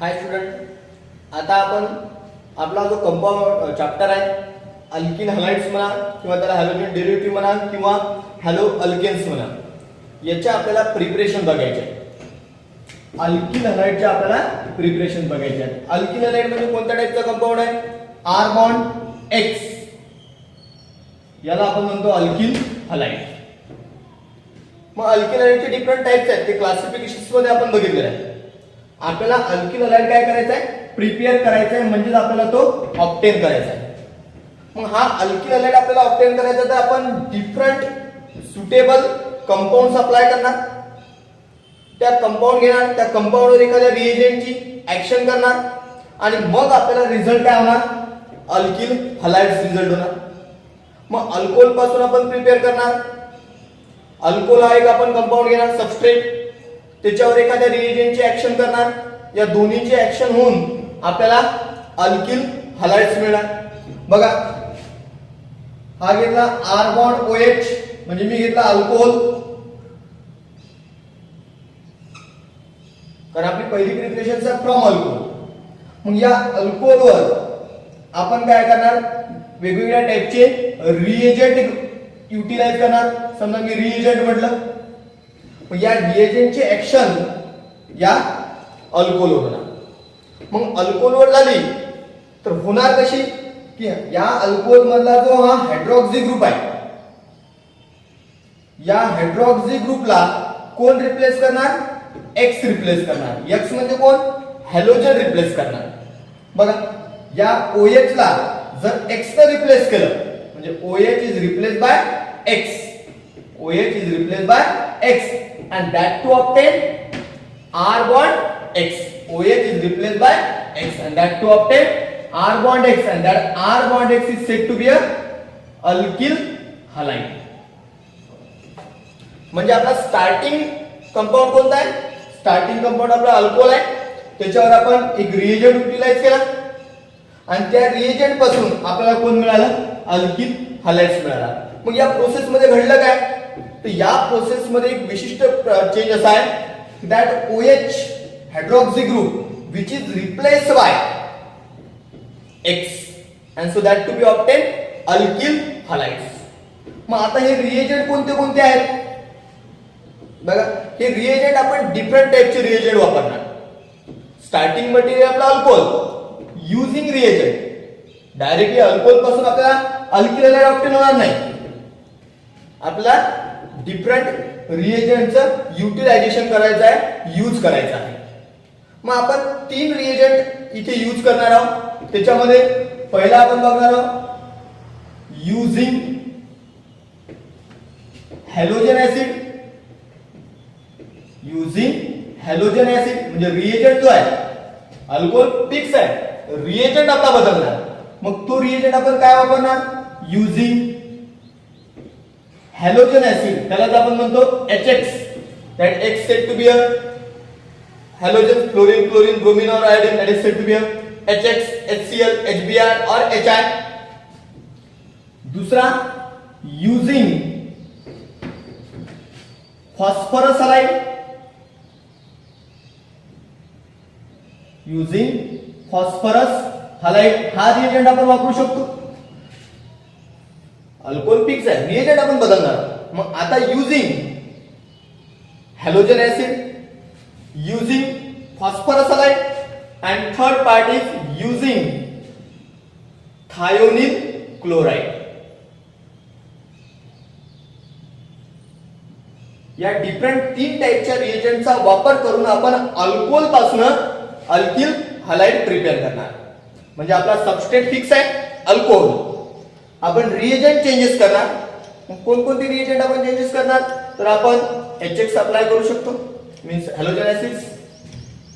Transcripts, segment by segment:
हाय student, आता आपण आपला जो कंपाऊंड चॅप्टर आहे अल्किन हलाइड्स म्हणा किंवा त्याला हॅलोजन डेरिव्हेटिव्ह म्हणा किंवा हॅलो अल्केन्स म्हणा, याच्या आपल्याला प्रिपरेशन बघायचे आहे. अल्किन हलाइडचे आपल्याला प्रिपरेशन बघायचे आहे. अल्किन हलाइड म्हणजे कोणत्या टाईपचा कंपाऊंड आहे? आर बॉन्ड एक्स, याला आपण म्हणतो अल्किन हलाइड. मग अल्किन हलाइडचे डिफरंट टाइप्स आहेत, ते क्लासिफिकेशन्स मध्ये आपण बघितलेले आहे. आपल्याला अल्किन हलाइड काय करायचं आहे? प्रिपेअर करायचं आहे, म्हणजे आपल्याला तो ऑब्टेन करायचा आहे. मग हा अल्किन हलाइड आपल्याला ऑब्टेन करायचा तर आपण डिफरंट सुटेबल कंपाऊंड्स अप्लाय करणार, त्या कंपाऊंड घेणार, त्या कंपाऊंडवर एखाद्या रिएजंटची ऍक्शन करणार आणि मग आपल्याला रिझल्ट काय होणार? अल्किन हलाइड्स रिझल्ट होणार. मग अल्कोहोल पासून आपण प्रिपेअर करणार. अल्कोहोल हा एक आपण कंपाऊंड घेणार सबस्ट्रेट, त्याच्यावर एखाद्या रिएजंटची ऍक्शन करणार, या दोन्हीची ऍक्शन होऊन आपल्याला अल्किल हलाइड्स मिळणार. बघा, हा घेतला आर बॉन्ड OH, म्हणजे मी घेतला अल्कोहोल, कारण आपली पहिली प्रिपरेशन आहे फ्रॉम अल्कोहोल. मग या अल्कोहोलवर आपण काय करणार? वेगवेगळ्या टाइपचे रिएजंट युटिलाइज करणार. समजा मी रिएजंट म्हटलं, मग या रिएजंटची ऍक्शन या अल्कोहोलवर होणार. मग अल्कोहोलवर झाली तर होणार कशी की या अल्कोहोल मधला जो हा हायड्रॉक्सी ग्रुप आहे, या हायड्रॉक्सी ग्रुपला कोण रिप्लेस करणार? एक्स रिप्लेस करणार. एक्स म्हणजे कोण? हॅलोजन रिप्लेस करणार. बघा, या OH ला जर एक्स ने रिप्लेस केलं म्हणजे OH is replace by x, OH is replaced by X and that to obtain R bond X. OH is replaced by X and that to obtain R bond X, and that R bond X is said to be a alkyl halide. म्हणजे आपला starting compound कोणता आहे? Starting compound आपला alcohol आहे, त्याच्यावर आपण एक reagent utilise केला आणि त्या रिएजंट पासून आपल्याला कोण मिळालं? अल्किल हलाइड्स मिळाला. मग या प्रोसेस मध्ये घडलं काय? तर या प्रोसेस मध्ये एक विशिष्ट चेंज असा आहे that OH hydroxy group which is replaced by X and so that to be obtained alkyl halides. मग आता हे रिएजंट कोणते कोणते आहेत? बघा, हे रिएजंट आपण डिफरंट टाइपचे रिएजंट वापरणार. स्टार्टिंग मटेरियल आपला alcohol, using reagent directly alcohol पासून आपल्याला अल्किल हलाइड ऑब्टेन होणार नाही. आपल्याला डिफरंट रिएजंटचं युटिलायझेशन करायचं आहे, यूज करायचं आहे. मग आपण 3 रिएजंट इथे यूज करणार आहोत. त्याच्यामध्ये पहिला आपण बघणार आहोत using halogen acid. Using halogen acid म्हणजे रिएजंट जो आहे अल्कोहोल फिक्स आहे, रिएजंट आपला बदलणार. मग तो रिएजंट आपण काय वापरणार? युजिंग हॅलोजन ऍसिड, त्यालाच आपण म्हणतो HX. that X said to be a halogen, fluorine, chlorine, bromine or iodine, that is said to be a HX, HCl, HBr or HI. दूसरा using phosphorus halide, using phosphorus halide हा reagent आपण वापरू शकतो. Alcohol fix आहे, reagent आपण बदलणार. मग आता using halogen acid, using phosphorus halide and third part is using thionyl chloride. या डिफरंट 3 टाइपच्या रिएजंटचा वापर करून आपण अल्कोहोल पासून अल्किल हलाइड प्रिपेअर करणार. म्हणजे आपला सबस्ट्रेट फिक्स आहे अल्कोहोल, आपण रिएजंट चेंजेस करणार. कोणकोणती रिएजंट आपण चेंजेस करणार? तर आपण HX अप्लाय करू शकतो, means halogen acids,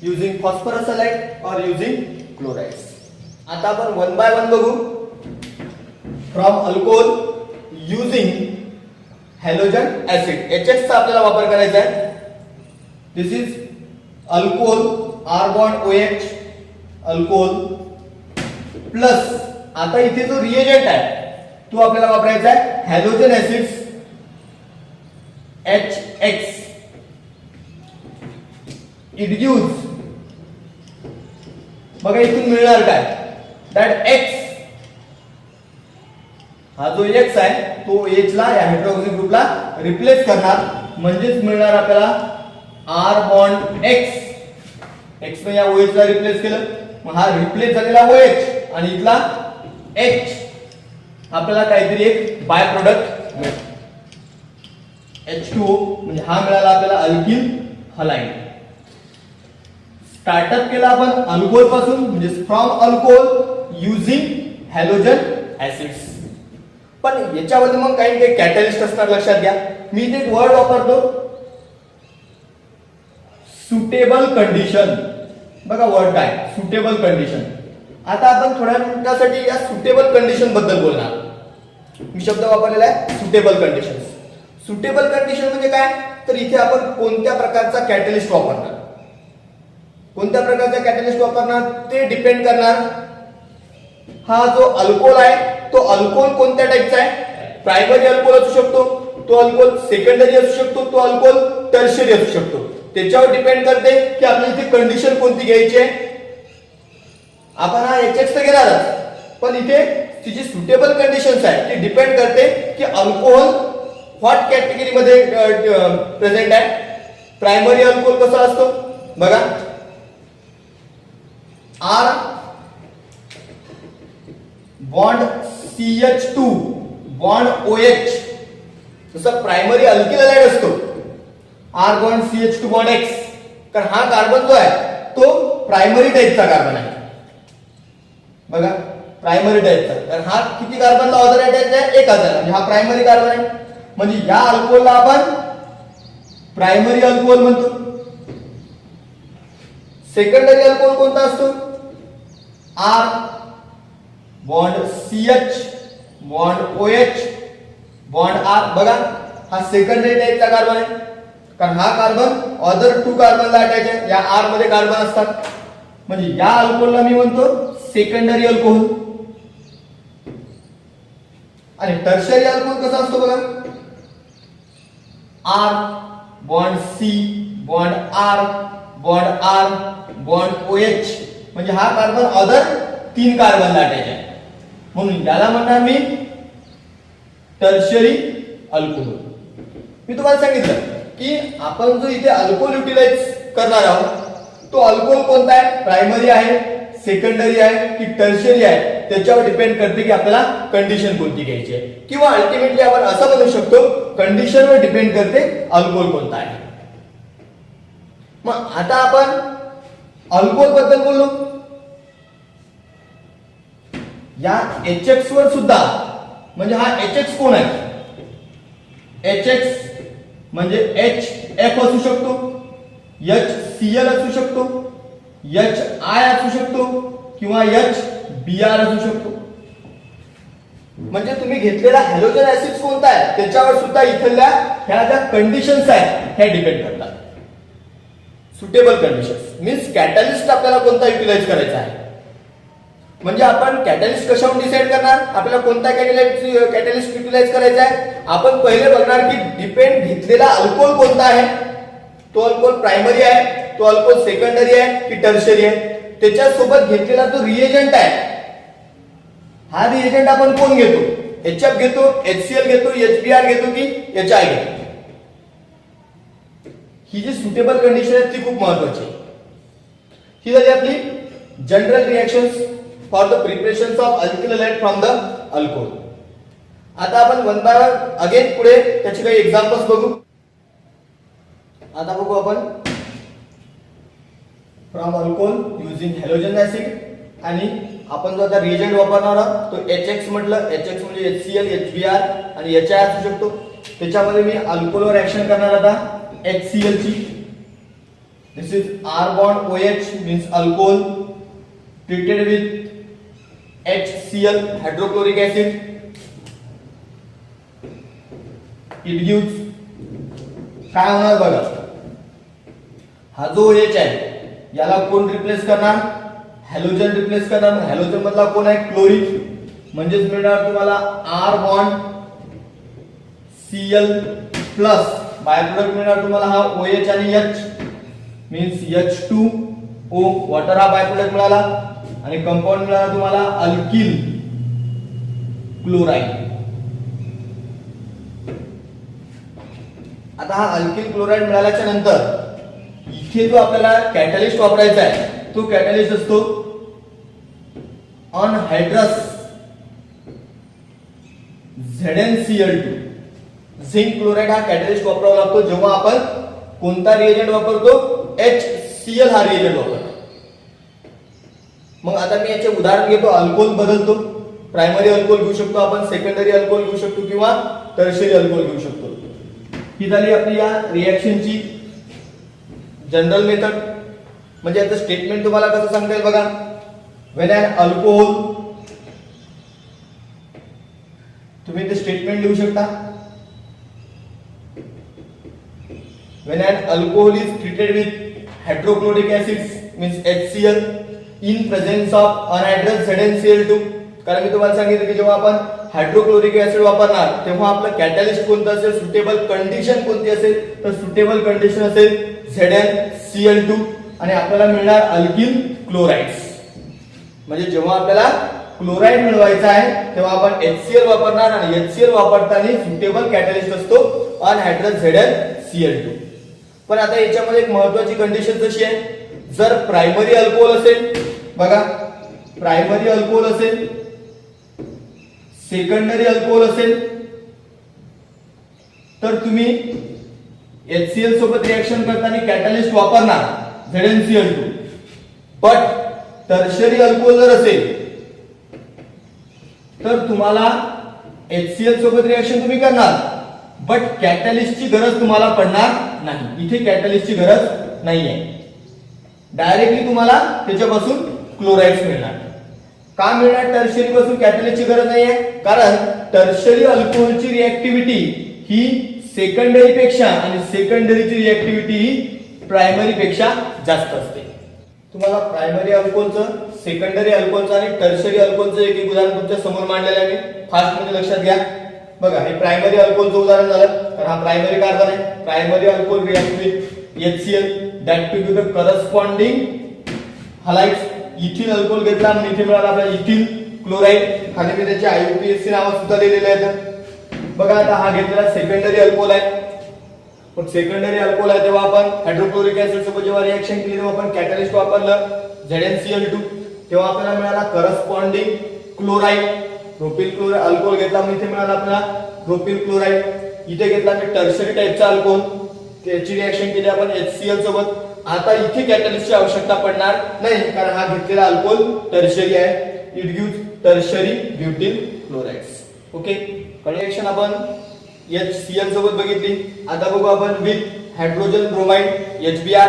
using phosphorus halide और युजिंग क्लोराइड्स. आता आपण 1 बाय 1 बघू. From alcohol using halogen acid, HX चा आपल्याला वापर करायचा आहे. This is alcohol, R bond OH, alcohol plus आता इथे जो रिएजंट आहे तो आपल्याला वापरायचा आहे halogen acids HX. It gives बघा इथून मिळणार काय, दॅट एक्स, हा जो एक्स आहे तो एच ला या हायड्रोक्सी ग्रुपला रिप्लेस करणार, म्हणजेच मिळणार आपल्याला आर बॉन्ड एक्स. एक्स ने या OH ला रिप्लेस केलं, मग हा रिप्लेस झालेला OH आणि इथला H आपल्याला काहीतरी एक बाय प्रोडक्ट मिळेल H2O, म्हणजे हा मिळाला आपल्याला अल्किल हलाईड. स्टार्टअप केला आपण अल्कोहोल पासून, म्हणजे from alcohol using halogen acids. पण याच्यामध्ये मग काही कॅटलिस्ट असणार, लक्षात घ्या. मी इथे एक वर्ड वापरतो, सुटेबल कंडिशन. बघा वर्ड काय, सुटेबल कंडिशन. आता आपण थोड्या मिनिटासाठी या सुटेबल कंडिशन बद्दल बोलणार. मी शब्द वापरलेला आहे सुटेबल कंडिशन्स. सुटेबल कंडिशन म्हणजे काय, तर इथे आपण कोणत्या प्रकारचा कॅटलिस्ट वापरणार, कोणत्या प्रकारचा कॅटलिस्ट वापरणार ते डिपेंड करणार. हा जो अल्कोहोल आहे तो अल्कोहोल कोणत्या टाईपचा आहे, प्रायमरी अल्कोहोल असू शकतो, तो अल्कोहोल सेकंडरी असू शकतो, तो अल्कोहोल टर्शियरी असू शकतो. त्याच्यावर डिपेंड करते की आपल्याला इथे कंडिशन कोणती घ्यायची आहे. आपण हा HX तर घेणारच, पण इथे तिची सुटेबल कंडिशन्स आहे ती डिपेंड करते की अल्कोहोल व्हॉट कॅटेगरी मध्ये प्रेझेंट आहे. प्रायमरी अल्कोहोल कसा असतो बघा, R bond CH2 bond OH, जसं प्रायमरी अल्किल हलाइड असतो R bond CH2 bond X, कारण हा कार्बन जो आहे तो प्रायमरी टाईपचा कार्बन आहे. बघा प्रायमरी टाईपचा, कारण हा किती कार्बनला ऑर्डर अटॅच आहे, एक हजार, म्हणजे हा प्रायमरी कार्बन आहे. म्हणजे या अल्कोहोलला आपण प्रायमरी अल्कोहोल म्हणतो. सेकंडरी अल्कोहोल कोणता असतो, R bond CH bond OH bond R. बघा हा सेकंडरी टाईपचा कार्बन आहे, कारण हा कार्बन अदर 2 कार्बनला अटॅच आहे. या R मध्ये कार्बन असतात, म्हणजे या अल्कोहोलला मी म्हणतो सेकंडरी अल्कोहोल. आणि टर्शियरी अल्कोहोल कसा असतो बघा, R bond C bond R bond R bond OH, म्हणजे हा कार्बन अदर 3 कार्बनला अटॅच आहे, म्हणून याला म्हणणार मी टर्शियरी अल्कोहोल. मी तुम्हाला सांगितलं की आपण जो इथे अल्कोहोल युटिलाइज करणार आहोत तो अल्कोहोल कोणता आहे, प्रायमरी आहे, सेकंडरी आहे की टर्शियरी आहे, त्याच्यावर डिपेंड करते की आपल्याला कंडिशन कोणती घ्यायची आहे. किंवा अल्टिमेटली आपण असं म्हणू शकतो कंडिशनवर डिपेंड करते अल्कोहोल कोणता आहे. मग आता आपण अल्कोहोल बद्दल बोललो, या HX वर सुद्धा, म्हणजे हा HX कोण आहे, HX म्हणजे HF असू शकतो, HCl असू शकतो, HI असू शकतो किंवा HBr असू शकतो. म्हणजे तुम्ही घेतलेला हॅलोजन ऍसिड कोणता आहे त्याच्यावर सुद्धा इथल्या ह्या ज्या कंडिशन्स आहेत ह्या डिपेंड करतात. सुटेबल कंडिशन्स मीन्स कॅटलिस्ट आपल्याला कोणता युटिलाइज करायचा आहे. म्हणजे आपण कॅटलिस्ट कशावर डिसाइड करणार, आपल्याला कोणता कॅटलिस्ट युटिलाइज करायचा आहे. आपण पहिले बघणार की डिपेंड घेतलेला अल्कोहोल कोणता आहे, तो अल्कोहोल प्रायमरी आहे, तो अल्कोहोल सेकंडरी आहे की टर्शियरी आहे. त्याच्यासोबत घेतलेला जो रिएजंट आहे, हा रिएजंट आपण कोण घेतो, HF घेतो, HCl घेतो, HBr घेतो की HI घेतो. ही जी सुटेबल कंडिशन आहे ती खूप महत्वाची आहे. ही झाली आपली general reactions for the preparation of alkyl halide from the alcohol. आता आपण वन बाय वन अगेन पुढे त्याचे काही एक्झाम्पल्स बघू. आता बघू आपण from alcohol using halogen acid, आणि आपण जो आता रिएजंट वापरणार आहोत तो HX म्हटलं, HX म्हणजे HCl, HBr आणि HI असू शकतो. त्याच्यामध्ये मी अल्कोहोलवर ऍक्शन करणार आता HCl ची. This is R bond OH means alcohol treated with HCl hydrochloric acid. It gives काय होणार बघा, हा जो OH आहे याला कोण रिप्लेस करणार, हॅलोजन रिप्लेस करणार. हॅलोजन मधला कोण आहे, क्लोरीन, म्हणजेच मिळणार तुम्हाला R bond Cl plus by product मिळणार तुम्हाला हा OH आणि H means H2 O water हा बाय प्रोडक्ट मिळाला आणि कंपाऊंड मिळाला तुम्हाला अल्किल क्लोराईड. आता हा अल्किल क्लोराईड मिळाल्याच्या नंतर इथे जो आपल्याला कॅटलिस्ट वापरायचा आहे तो कॅटलिस्ट असतो अनहायड्रस ZnCl2. झिंक क्लोराईड हा कॅटलिस्ट वापरावा लागतो जेव्हा आपण कोणता रिएजंट वापरतो, HCl हा रिएजंट वापरतो. मग आता मी याचे उदाहरण घेतो. अल्कोहोल बदलतो, प्रायमरी अल्कोहोल घेऊ शकतो आपण, सेकंडरी अल्कोहोल घेऊ शकतो किंवा टर्शियरी अल्कोहोल घेऊ शकतो. ही झाली आपली या रिएक्शनची जनरल मेथड. म्हणजे याचं स्टेटमेंट तुम्हाला कसं सांगता येईल बघा. व्हेन अन अल्कोहोल, तुम्ही ते स्टेटमेंट लिहू शकता. When an alcohol is treated with hydrochloric acids means HCl in presence of anhydrous ZnCl2. कारण मी तुम्हाला सांगितलं की जेव्हा आपण हायड्रोक्लोरिक ऍसिड वापरणार तेव्हा आपलं कॅटलिस्ट कोणतं असेल, सुटेबल कंडिशन कोणती असेल, तर सुटेबल कंडिशन असेल ZnCl2 आणि आपल्याला मिळणार अल्किल क्लोराइड्स. म्हणजे जेव्हा आपल्याला क्लोराईड मिळवायचा आहे तेव्हा आपण HCl वापरणार आणि HCl वापरताना सुटेबल कॅटलिस्ट असतो अनहायड्रस ZnCl2. पण आता याच्यामध्ये एक महत्त्वाची कंडिशन कशी आहे, जर प्रायमरी अल्कोहोल असेल बघा, प्रायमरी अल्कोहोल असेल, सेकंडरी अल्कोहोल असेल तर तुम्ही HCl सोबत रिएक्शन करताना कॅटलिस्ट वापरणार ZnCl2. पण टर्शियरी अल्कोहोल जर असेल तर तुम्हाला HCl सोबत रिएक्शन तुम्ही करणार बट कॅटलिस्टची गरज तुम्हाला पडणार नाही. इथे कॅटलिस्टची गरज नाहीये, डायरेक्टली तुम्हाला त्याच्यापासून क्लोराइड्स मिळणार. का मिळणार टर्शियरी पासून कॅटलिस्टची गरज नाहीये? कारण टर्शियरी अल्कोहोलची रिएक्टिव्हिटी ही सेकंडरी पेक्षा आणि सेकंडरीची रिएक्टिव्हिटी ही प्रायमरी पेक्षा जास्त असते. तुम्हाला प्रायमरी अल्कोहोलचं, सेकंडरी अल्कोहोलचं आणि टर्शियरी अल्कोहोलचं एक उदाहरण तुमच्या समोर मांडलेलं आहे मी. फास्ट मध्ये लक्षात घ्या. बघा हे प्रायमरी अल्कोहोलचं उदाहरण झालं, तर हा प्रायमरी कार्बन आहे. Primary alcohol react with HCl that to give the corresponding halides. Ethyl alcohol घेतला म्हणून इथे मिळाला आपल्याला इथिल क्लोराईड. खाली मी त्याचे IUPAC नाव सुद्धा दिलेले आहेत. बघा आता हा घेतलेला सेकंडरी अल्कोहोल आहे. पण सेकंडरी अल्कोहोल आहे तेव्हा आपण हायड्रोक्लोरिक ऍसिड सोबत जेव्हा रिएक्शन केली तेव्हा आपण कॅटलिस्ट वापरलं ZnCl2, तेव्हा आपल्याला मिळाला corresponding chloride. Propyl chloride alcohol घेतला म्हणजे इथे मिळाला आपल्याला प्रोपिल क्लोराईड. इथे घेतला मी टर्शियरी टाइपचा अल्कोहोल, त्याची रिएक्शन केली आपण HCl सोबत. आता इथे कॅटलिस्टची आवश्यकता पडणार नाही कारण हा घेतलेला अल्कोहोल टर्शियरी आहे. It gives tertiary butyl chlorides. Okay, reaction आपण HCl सोबत बघितली. आता बघू आपण विथ हायड्रोजन ब्रोमाइड HBr.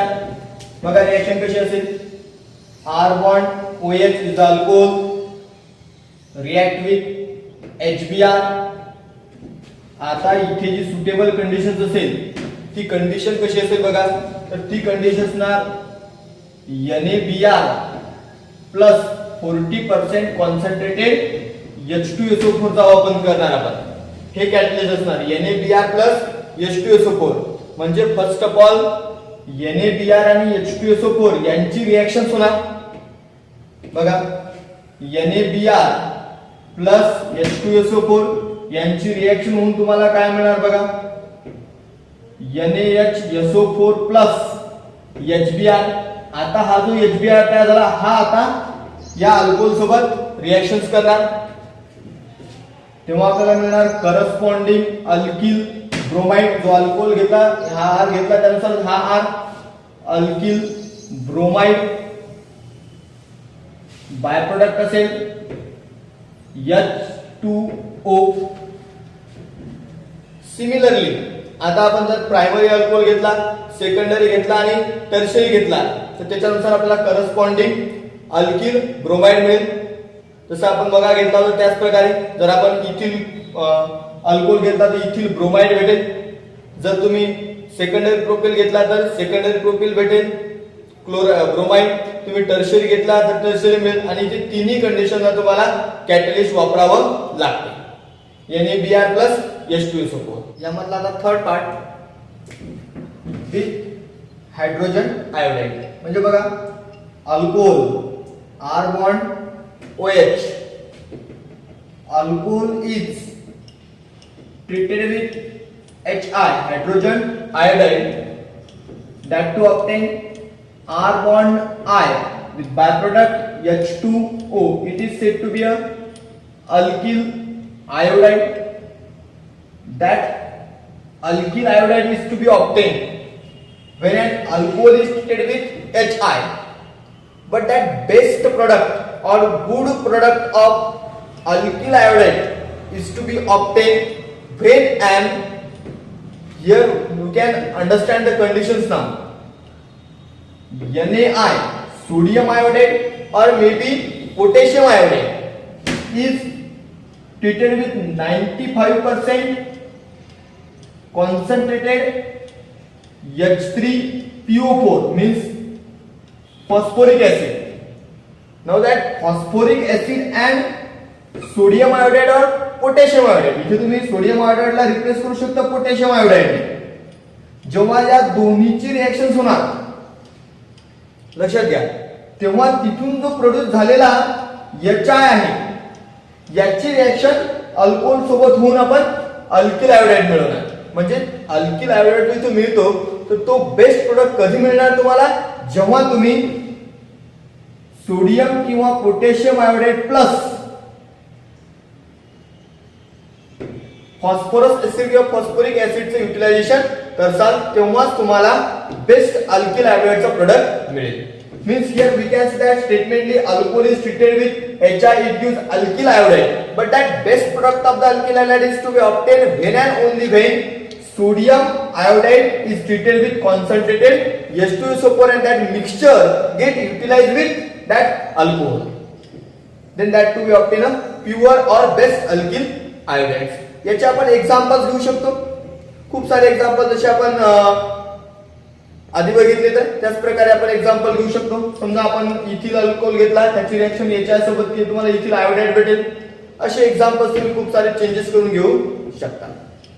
बघा रिएक्शन कशी असेल. R bond OH is the alcohol react with HBr. आता इथे जी सुटेबल कंडिशन असेल ती कंडिशन कशी असेल बघा, तर ती कंडिशन असणार NaBr प्लस 40% कॉन्सन्ट्रेटेड H2SO4 चा वापर करणार आपण. हे कॅटलिस्ट असणार NaBr प्लस H2SO4. म्हणजे फर्स्ट ऑफ ऑल NaBr आणि H2SO4 यांची रिएक्शन होणार. बघा NaBr प्लस H2SO4 यांची रिएक्शन होऊन तुम्हाला काय मिळणार बघा, NaHSO4 प्लस HBr. आता हा जो HBr तयार झाला हा आता या अल्कोहोल सोबत रिएक्शन्स करणार, तेव्हा आपल्याला मिळणार करस्पॉन्डिंग अल्किल ब्रोमाइड. जो अल्कोहोल घेतला हा R घेतला त्यानुसार हा R alkyl bromide. By product असेल H2O. सिमिलरली आता आपण जर प्रायमरी अल्कोहोल घेतला, सेकंडरी घेतला आणि टर्शियरी घेतला तर त्याच्यानुसार आपल्याला करस्पॉन्डिंग अल्किल ब्रोमाइड मिळेल. जसं आपण बघा घेतला होता त्याच प्रकारे जर आपण इथिल अल्कोहोल घेतला तर इथिल ब्रोमाइड भेटेल. जर तुम्ही सेकंडरी प्रोपिल घेतला तर सेकंडरी प्रोपिल भेटेल ब्रोमाइड. तुम्ही टर्शियरी घेतला तर टर्शियरी मिळेल. आणि इथे तिन्ही कंडिशनला तुम्हाला कॅटलिस्ट वापरावं लागते NaBr प्लस H2SO4. यामधला आता third part with hydrogen iodide. म्हणजे बघा alcohol, R bond OH. Alcohol is treated with HI, hydrogen iodide, that to obtain R bond I with byproduct H2O. It is said to be a alkyl iodide. That alkyl iodide is to be obtained when an alcohol is treated with HI. But that best product or good product of alkyl iodide is to be obtained when here you can understand the conditions now. NaI, sodium iodide or maybe potassium iodide is treated with 95% concentrated H3PO4 means phosphoric acid. Now that phosphoric acid and sodium iodide or potassium iodide, इथे तुम्ही sodium आयोडाइडला replace करू शकता potassium iodide. जेव्हा या दोन्हीची reaction होणार लक्षात घ्या, तेव्हा तिथून जो प्रोड्यूस झालेला HI आहे याची रिएक्शन अल्कोहोल सोबत होऊन आपण अल्किल आयोडाइड मिळवणार. म्हणजे अल्किल आयोडाइड जो इथे मिळतो तर तो बेस्ट प्रोडक्ट कधी मिळणार तुम्हाला, जेव्हा तुम्ही सोडियम किंवा potassium iodide plus phosphorus acid किंवा फॉस्फोरिक ऍसिडचं युटिलायझेशन करसाल तेव्हाच तुम्हाला बेस्ट अल्किल आयोडाइडचा प्रोडक्ट मिळेल. Means here we can say that statemently alcohol is treated with HI, it gives alkyl iodide, but that best product of the alkyl iodide is to be obtained when and only when sodium iodide is treated with concentrated H2SO4 and that mixture get utilized with that alcohol. Then that to be obtained a pure or best alkyl iodides. याचे आपण examples घेऊ शकतो, खूप सारे example जसे आपण आधी बघितले तर त्याच प्रकारे आपण एक्झाम्पल घेऊ शकतो. समजा आपण इथिल अल्कोहोल घेतला, त्याची रिएक्शन HI सोबत केली, तुम्हाला इथिल आयोडाइड भेटेल. असे एक्झाम्पल्स तुम्ही खूप सारे चेंजेस करून घेऊ शकता.